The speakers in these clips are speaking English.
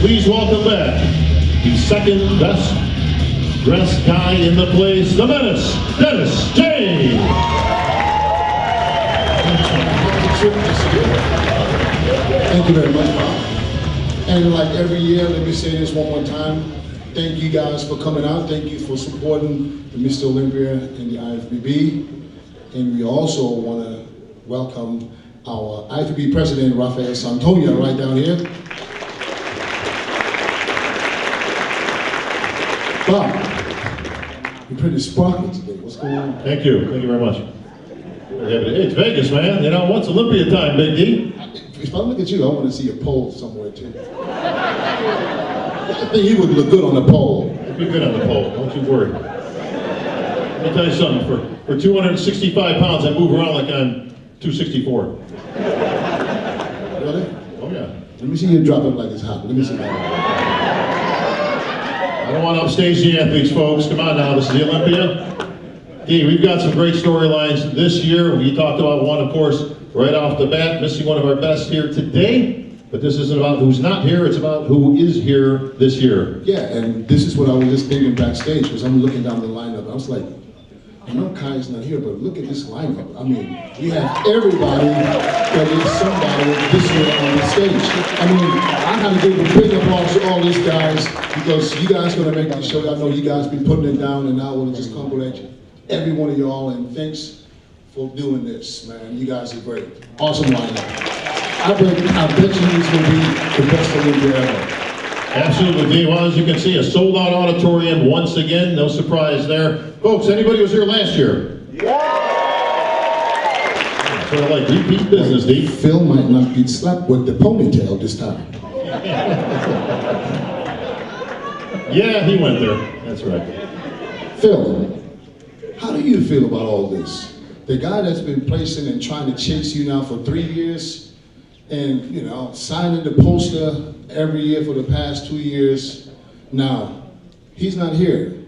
Please welcome back the second best dressed guy in the place, the Menace, Dennis J. Thank you very much, Bob. And like every year, let me say this one more time. Thank you guys for coming out. Thank you for supporting the Mr. Olympia and the IFBB. And we also want to welcome our IFBB President, Rafael Santoya, right down here. Bob, you're pretty sparkly today. What's going on? Thank you very much. Hey, it's Vegas, man. You know, what's Olympia time, Big D? If I look at you, I want to see a pole somewhere too. I think he would look good on the pole. It'd be good on the pole, don't you worry. Let me tell you something, for 265 pounds, I move around like I'm 264. Really? Oh yeah. Let me see you drop it like it's hot. Let me see that. I don't want to upstage the athletes, folks. Come on now, this is the Olympia. D, we've got some great storylines this year. We talked about one, of course, right off the bat, missing one of our best here today. But this isn't about who's not here, it's about who is here this year. Yeah, and this is what I was just thinking backstage, because I'm looking down the lineup. I was like, I know Kai's not here, but look at this lineup. I mean, we have everybody that is somebody this year on the stage. I mean, I have to give a big applause to all these guys, because you guys are going to make the show. I know you guys been putting it down, and I want to just congratulate every one of y'all, and thanks for doing this, man. You guys are great. Awesome lineup. I bet you it's going to be the best Olympia ever. Absolutely, D. Well, as you can see, a sold-out auditorium once again. No surprise there. Folks, anybody was here last year? Yeah! Sort of like repeat business, D. Phil might not get slapped with the ponytail this time. Yeah, he went there. That's right. Phil, how do you feel about all this? The guy that's been placing and trying to chase you now for 3 years, and, you know, signing the poster every year for the past 2 years. Now, he's not here.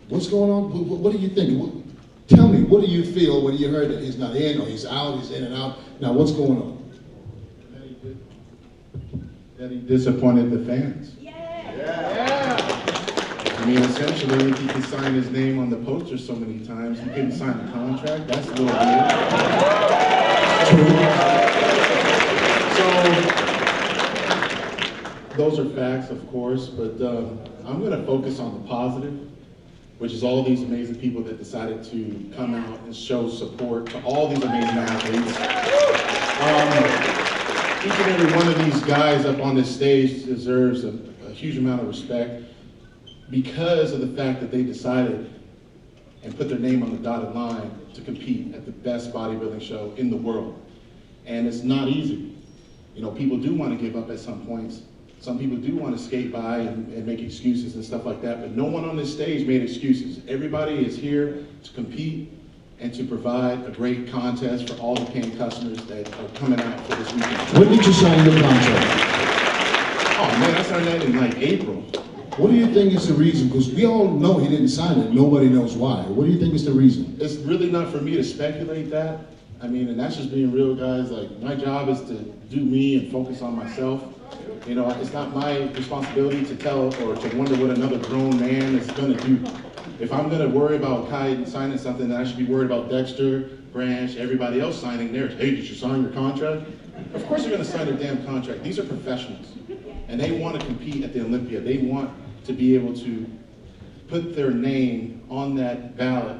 What's going on? What do you think? Tell me, what do you feel when you heard that he's not in or he's out, he's in and out? Now, what's going on? That he disappointed the fans. Yeah. I mean, essentially, he can sign his name on the poster so many times. He couldn't sign a contract. That's a little weird. So, those are facts, of course, but I'm going to focus on the positive, which is all these amazing people that decided to come out and show support to all these amazing athletes. Each and every one of these guys up on this stage deserves a huge amount of respect because of the fact that they decided and put their name on the dotted line to compete at the best bodybuilding show in the world. And it's not easy. You know, people do want to give up at some points. Some people do want to skate by and make excuses and stuff like that, but no one on this stage made excuses. Everybody is here to compete and to provide a great contest for all the paying customers that are coming out for this weekend. When did you sign your contract? Oh man, I signed that in like April. What do you think is the reason? Because we all know he didn't sign it. Nobody knows why. What do you think is the reason? It's really not for me to speculate that. I mean, and that's just being real, guys. Like, my job is to do me and focus on myself. You know, it's not my responsibility to tell or to wonder what another grown man is going to do. If I'm going to worry about Kai signing something, then I should be worried about Dexter, Branch, everybody else signing theirs. Hey, did you sign your contract? Of course they're going to sign their damn contract. These are professionals. And they want to compete at the Olympia. They want to be able to put their name on that ballot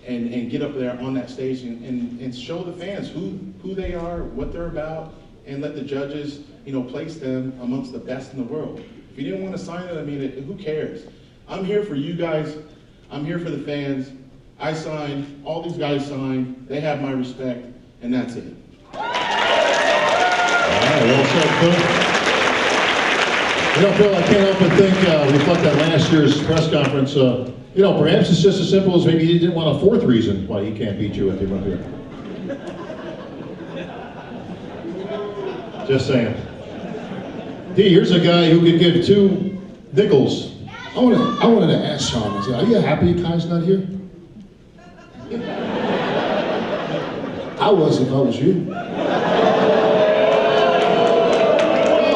and get up there on that stage and show the fans who they are, what they're about, and let the judges, you know, place them amongst the best in the world. If you didn't want to sign it, I mean, who cares? I'm here for you guys. I'm here for the fans. I signed, all these guys signed, they have my respect, and that's it. All right, well said, Phil. You know, Phil, I can't help but think, reflect on last year's press conference, you know, perhaps it's just as simple as maybe he didn't want a fourth reason why he can't beat you at the Olympia. Just saying. D, here's a guy who could give 2 nickels. I wanted to ask Sean, I said, are you happy Kai's not here? I was if I was you. No,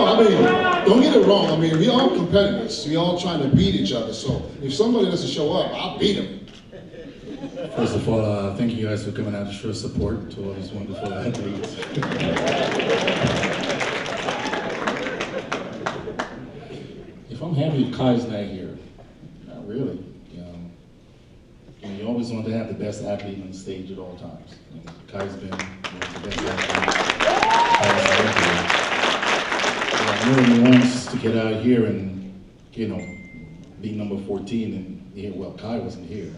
I mean, don't get it wrong. I mean, we all competitors. We all trying to beat each other. So if somebody doesn't show up, I'll beat him. First of all, thank you guys for coming out to show support to all these wonderful athletes. If I'm happy Kai's not here, not really. You always want to have the best athlete on the stage at all times. And Kai's been one of the best athletes. I really wants to get out here and, be number 14 and well, Kai wasn't here.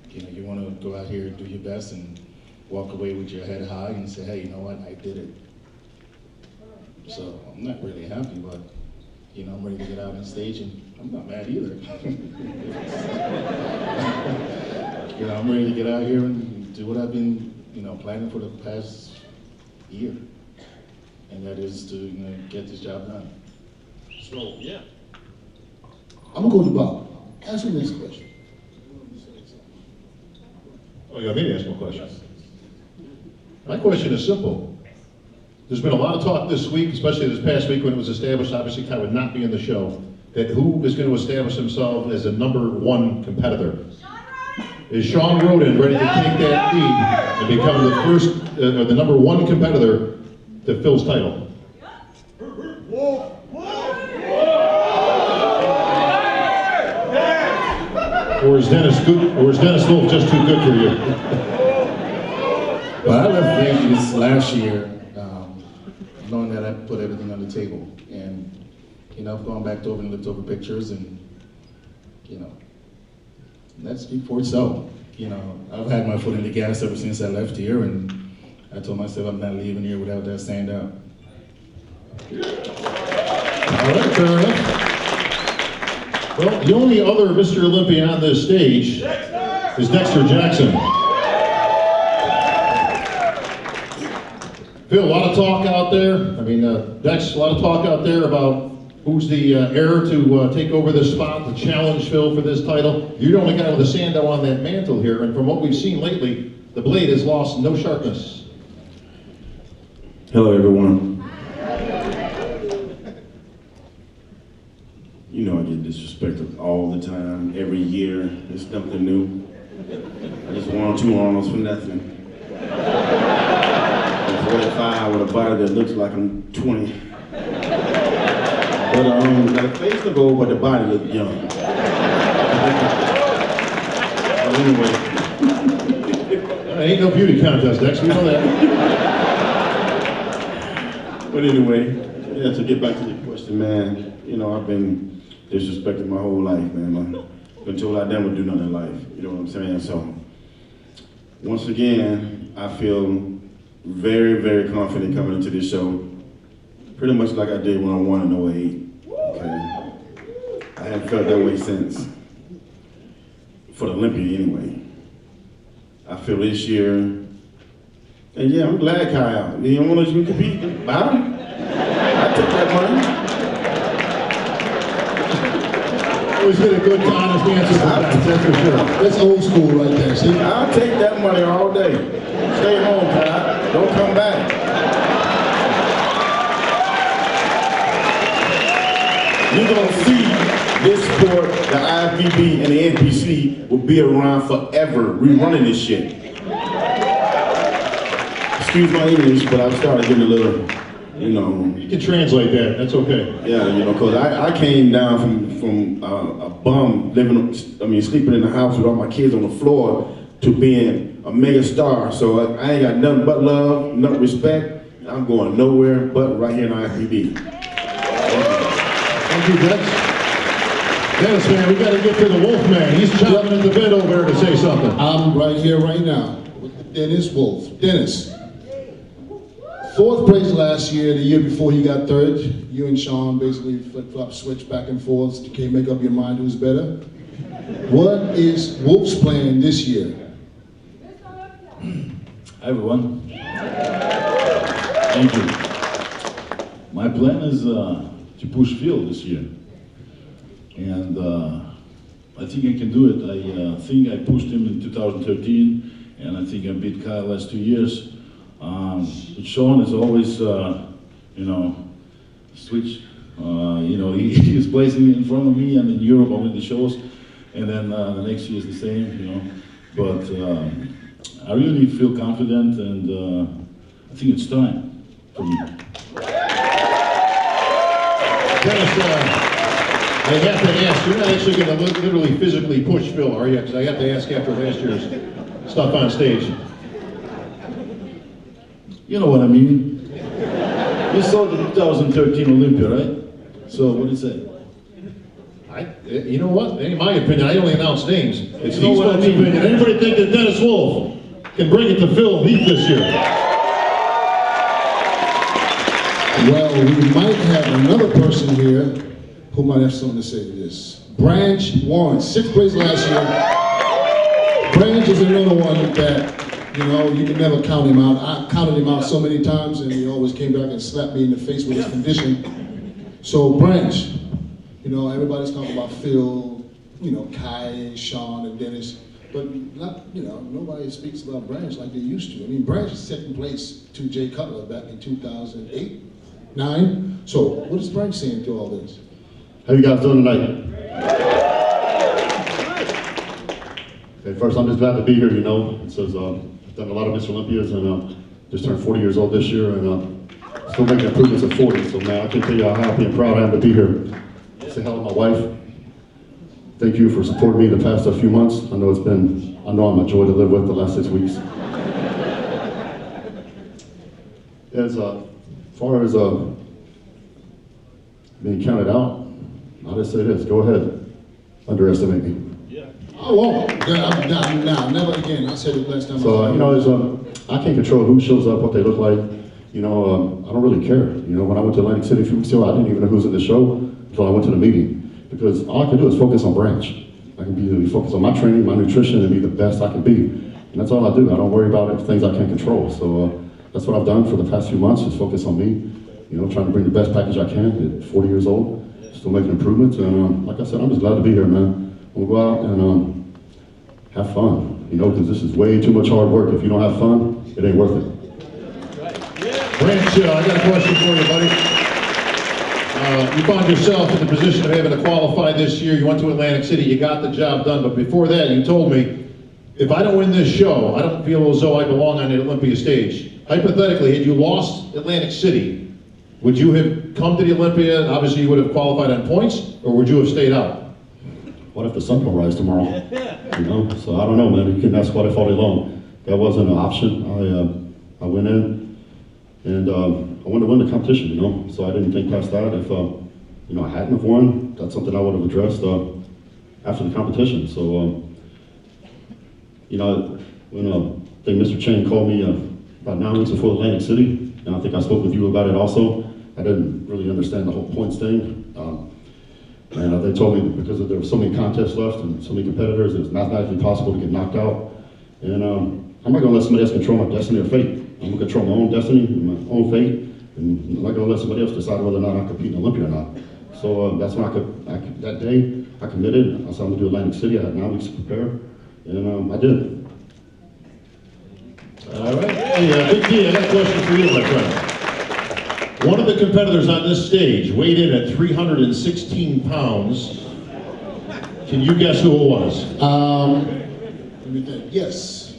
You want to go out here and do your best and walk away with your head high and say, hey, you know what, I did it. So I'm not really happy, but I'm ready to get out on stage and I'm not mad either. I'm ready to get out here and do what I've been, planning for the past year. And that is to get this job done. So, yeah. I'm gonna go to Bob. Ask him this question. Oh, you want me to ask one question? My question is simple. There's been a lot of talk this week, especially this past week when it was established, obviously Kai would not be in the show, that who is going to establish himself as a #1 competitor. Is Sean Roden ready to take that lead and become the first, or the #1 competitor to Phil's title? Or is Dennis Wolf just too good for you? Well, I left Vegas last year knowing that I put everything on the table. And, I've gone back over and looked over pictures and, let's speak for itself. I've had my foot in the gas ever since I left here, and I told myself I'm not leaving here without that stand up. All right, fair enough. Well, the only other Mr. Olympia on this stage is Dexter Jackson. Phil, a lot of talk out there. I mean, Dex, a lot of talk out there about who's the heir to take over this spot, to challenge Phil for this title. You're the only guy with a sando on that mantle here, and from what we've seen lately, the blade has lost no sharpness. Hello, everyone. I get disrespected all the time, every year. It's nothing new. I just won 2 Arnolds for nothing. I'm 45 with a body that looks like I'm 20. But got a face to go, but the body looks young. But anyway. Ain't no beauty contest, Dex, we know that. But anyway, to get back to the question, man, I've been disrespected my whole life, man. I've been told I never do nothing in life, you know what I'm saying? So, once again, I feel very, very confident coming into this show. Pretty much like I did when I won in 08, okay? I haven't felt that way since, for the Olympia anyway. I feel this year, and yeah, I'm glad Kai out. You don't want to compete, buy him. I took that money. Always get a good, honest answer for that, that's for sure. That's old school right there, see? I'll take that money all day. Stay home, Kai. Don't come back. You're gonna see this sport, the IFBB and the NPC, will be around forever. We running this shit. Excuse my English, but I've started getting a little, You can translate that, that's okay. Yeah, because I came down from a bum, sleeping in the house with all my kids on the floor, to being a mega star. So I ain't got nothing but love, nothing respect. I'm going nowhere but right here in IFBB. Thank you, Dex. Dennis, man, we got to get to the Wolf man. He's chomping at the bit over there to say something. I'm right here, right now, with Dennis Wolf. Dennis, 4th place last year. The year before he got 3rd. You and Sean basically flip-flop, switch back and forth. You can't make up your mind who's better. What is Wolf's plan this year? Hi everyone. Thank you. My plan is to push Phil this year. And I think I can do it. I think I pushed him in 2013, and I think I beat Kyle last 2 years. But Sean is always, switch You know, he was placing in front of me, and in Europe I win the shows, and then the next year is the same, you know. But I really feel confident, and I think it's time for me. Dennis, I have to ask, you're not actually going to literally physically push Phil, are you? Because I have to ask after last year's stuff on stage. You know what I mean? You saw the 2013 Olympia, right? So what do you say? You know what? In my opinion, I only announce names. It's You know these what I folks' mean? opinion. Anybody think that Dennis Wolf can bring it to Phil Heath this year? Well, we might have another person here who might have something to say to this. Branch Warren, 6th place last year. Branch is another one that, you know, you can never count him out. I counted him out so many times, and he always came back and slapped me in the face with his condition. So Branch, you know, everybody's talking about Phil, you know, Kai, Sean, and Dennis, but not, you know, nobody speaks about Branch like they used to. I mean, Branch is 2nd place to Jay Cutler back in 2008, 9. So what is Branch saying to all this? How you guys doing tonight? Okay, first, I'm just glad to be here, you know. It says, I've done a lot of Mr. Olympias, and just turned 40 years old this year, and still making improvements at 40. So, man, I can tell you how happy and proud I am to be here. Say hello to my wife. Thank you for supporting me the past few months. I know I'm a joy to live with the last 6 weeks. As far as being counted out, I'll just say this, go ahead, underestimate me. I won't. Nah, never again. I said it last time. So, you know, I can't control who shows up, what they look like. You know, I don't really care. You know, when I went to Atlantic City a few weeks ago, I didn't even know who was in the show until I went to the meeting. Because all I can do is focus on Branch. I can be focused on my training, my nutrition, and be the best I can be. And that's all I do. I don't worry about things I can't control. So that's what I've done for the past few months, is focus on me. You know, trying to bring the best package I can at 40 years old, still making improvements. And like I said, I'm just glad to be here, man. We'll go out and have fun, you know, because this is way too much hard work. If you don't have fun, it ain't worth it. Branch, I got a question for you, buddy. You found yourself in the position of having to qualify this year. You went to Atlantic City, you got the job done, but before that, you told me, if I don't win this show, I don't feel as though I belong on the Olympia stage. Hypothetically, had you lost Atlantic City, would you have come to the Olympia, and obviously you would have qualified on points, or would you have stayed out? What if the sun don't rise tomorrow? You know, so I don't know, man. You can ask what if all day long. That wasn't an option. I went in, and I wanted to win the competition, you know, so I didn't think past that. If, you know, I hadn't have won, that's something I would have addressed after the competition. So, you know, when I think Mr. Chen called me about 9 weeks before Atlantic City, and I think I spoke with you about it also. I didn't really understand the whole points thing. And they told me that because there were so many contests left and so many competitors, it was mathematically possible to get knocked out. And I'm not gonna let somebody else control my destiny or fate. I'm gonna control my own destiny and my own fate, and I'm not gonna let somebody else decide whether or not I compete in Olympia or not. So that's when that day, I committed. I said I'm gonna do Atlantic City. I had 9 weeks to prepare, and I did. All right. Hey, Big D, I got a question for you, my friend. One of the competitors on this stage weighed in at 316 pounds. Can you guess who it was? Let me think. Yes.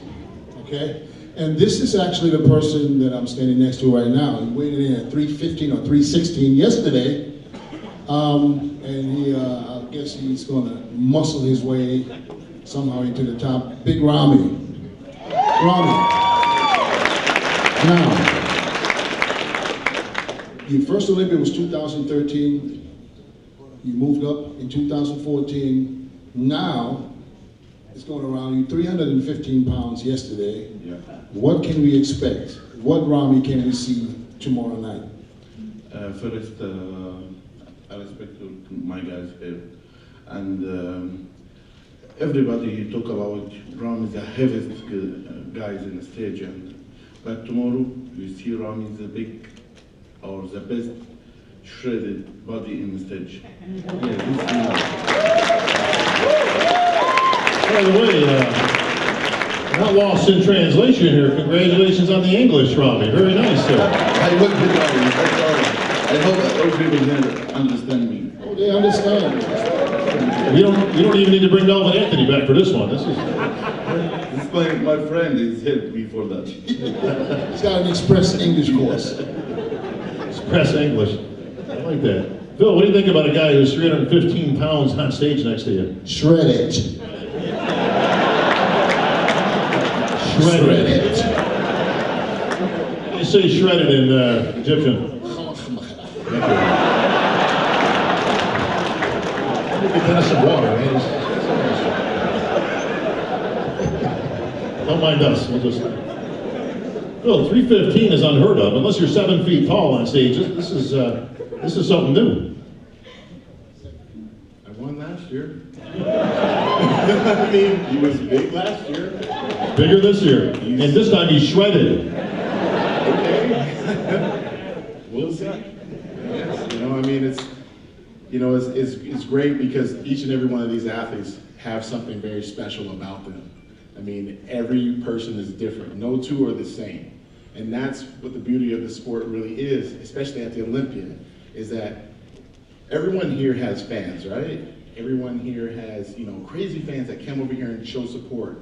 Okay. And this is actually the person that I'm standing next to right now. He weighed in at 315 or 316 yesterday. And he, I guess he's going to muscle his way somehow into the top. Big Rami. Now, your first Olympia was 2013. You moved up in 2014. Now, it's going around you 315 pounds yesterday. Yeah. What can we expect? What Rami can we see tomorrow night? First, I respect my guys here. And everybody talk about Rami is the heaviest guys in the stage. But tomorrow, you see Rami is the big, or the best shredded body in the stage. By the way, not lost in translation here. Congratulations on the English, Rami. Very nice, sir. I will be Rami, that's all. I hope all people here understand me. Oh, they understand. You don't even need to bring Melvin Anthony back for this one. This is. This is my friend is helped me for that. He's got an express English course. Express English. I like that. Phil, what do you think about a guy who's 315 pounds on stage next to you? Shred it. Shredded. You say shredded in Egyptian. Get Dennis some water, man. Don't mind us. We'll just. Phil, 315 is unheard of, unless you're 7 feet tall on stage. This is something new. I won last year. I mean, he was big last year. Bigger this year, and this time he's shredded. Okay. We'll see. Yes, you know, I mean, it's great because each and every one of these athletes have something very special about them. I mean, every person is different. No two are the same. And that's what the beauty of the sport really is, especially at the Olympia, is that everyone here has fans, right? Everyone here has, you know, crazy fans that come over here and show support.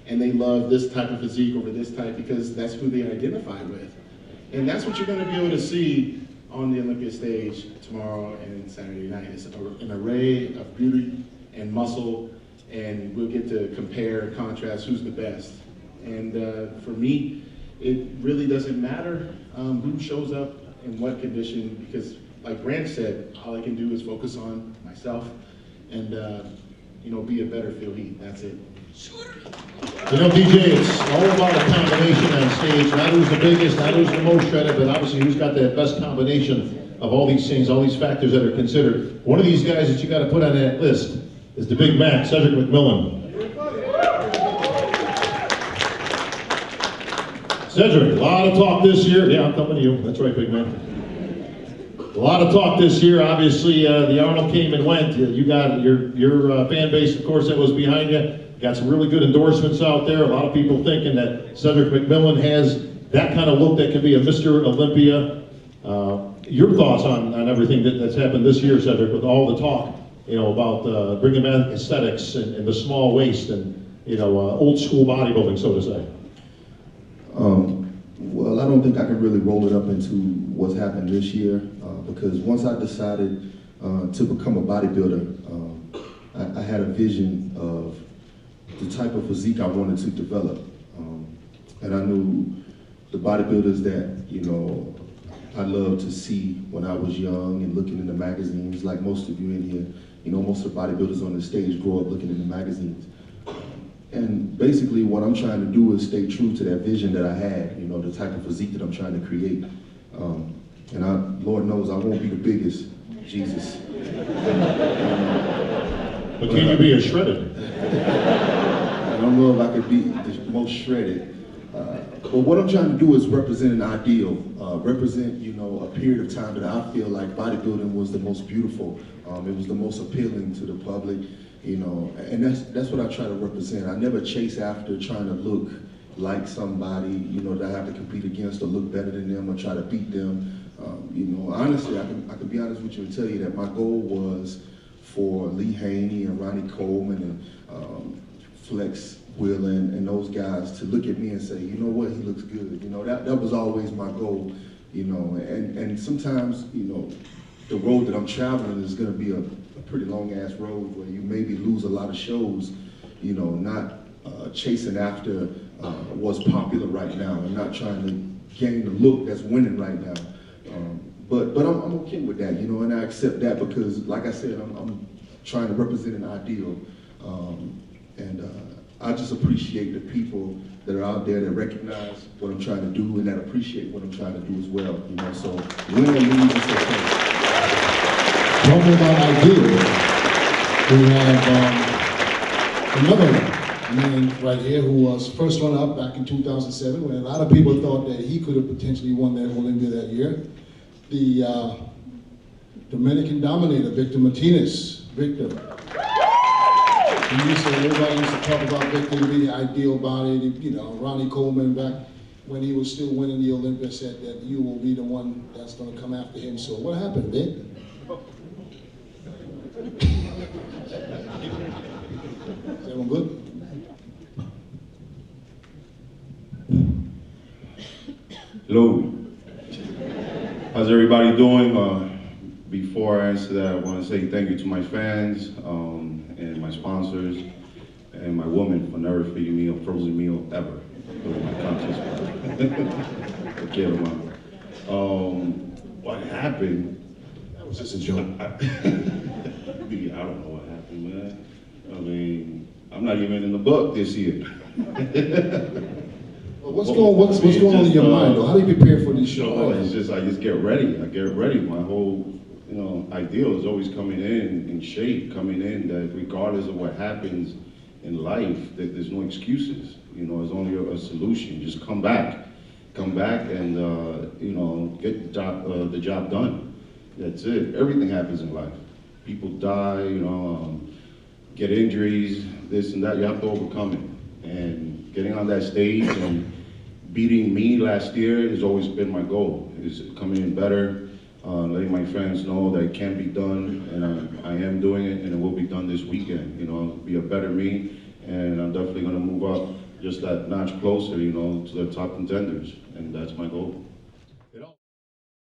And they love this type of physique over this type because that's who they identify with. And that's what you're going to be able to see on the Olympia stage tomorrow and Saturday night. It's an array of beauty and muscle, and we'll get to compare and contrast who's the best. And for me, it really doesn't matter who shows up in what condition, because like Branch said, all I can do is focus on myself and you know, be a better Phil Heath. That's it. You know, DJ, it's all about a combination on stage. Not who's the biggest, not who's the most shredded, but obviously who's got that best combination of all these things, all these factors that are considered. One of these guys that you got to put on that list is the Big Mac, Cedric McMillan. Cedric, a lot of talk this year. Yeah, I'm coming to you. That's right, Big Man. A lot of talk this year. Obviously, the Arnold came and went. You got your fan base, of course, that was behind you. Got some really good endorsements out there. A lot of people thinking that Cedric McMillan has that kind of look that can be a Mr. Olympia. Your thoughts on everything that's happened this year, Cedric, with all the talk, you know, about bringing back aesthetics and the small waist and, you know, old school bodybuilding, so to say. Well, I don't think I can really roll it up into what's happened this year because once I decided to become a bodybuilder, I had a vision of the type of physique I wanted to develop. And I knew the bodybuilders that, you know, I loved to see when I was young and looking in the magazines, like most of you in here, you know, most of the bodybuilders on the stage grow up looking in the magazines. And basically what I'm trying to do is stay true to that vision that I had, you know, the type of physique that I'm trying to create. And Lord knows I won't be the biggest, Jesus. But can you be a shredded? I don't know if I could be the most shredded. But what I'm trying to do is represent an ideal, represent, you know, a period of time that I feel like bodybuilding was the most beautiful. It was the most appealing to the public, you know, and that's what I try to represent. I never chase after trying to look like somebody, you know, that I have to compete against or look better than them or try to beat them. You know, honestly, I can be honest with you and tell you that my goal was for Lee Haney and Ronnie Coleman and Flex Wheeling and those guys to look at me and say, you know what, he looks good. You know, that was always my goal, you know, and sometimes, you know, the road that I'm traveling is gonna be a pretty long ass road where you maybe lose a lot of shows, you know, not chasing after what's popular right now and not trying to gain the look that's winning right now. But I'm okay with that, you know, and I accept that because, like I said, I'm trying to represent an ideal. I just appreciate the people that are out there that recognize what I'm trying to do and that appreciate what I'm trying to do as well, you know, so win or lose, it's okay. Talking about ideal, we have another man right here who was first runner up back in 2007 when a lot of people thought that he could have potentially won that Olympia that year. The Dominican dominator, Victor Martinez. Victor. Everybody used to talk about Victor to be the ideal body, you know, Ronnie Coleman back when he was still winning the Olympia, said that you will be the one that's going to come after him. So what happened, Vic? Is everyone good? Hello. How's everybody doing? Before I answer that, I want to say thank you to my fans and my sponsors and my woman for never feeding me a frozen meal ever during my contest. Take care of mine. What happened? That was just a joke. I don't know what happened, man. I mean, I'm not even in the book this year. Well, what's going on in your mind, though? How do you prepare for these shows? No, it's just I just get ready. I get ready. My whole ideal is always coming in shape, coming in that regardless of what happens in life, that there's no excuses. There's only a solution. Just come back and get the job done. That's it. Everything happens in life. People die, get injuries, this and that. You have to overcome it. And getting on that stage and beating me last year has always been my goal. Is coming in better, letting my fans know that it can be done, and I am doing it, and it will be done this weekend. Be a better me, and I'm definitely going to move up just that notch closer, to the top contenders, and that's my goal.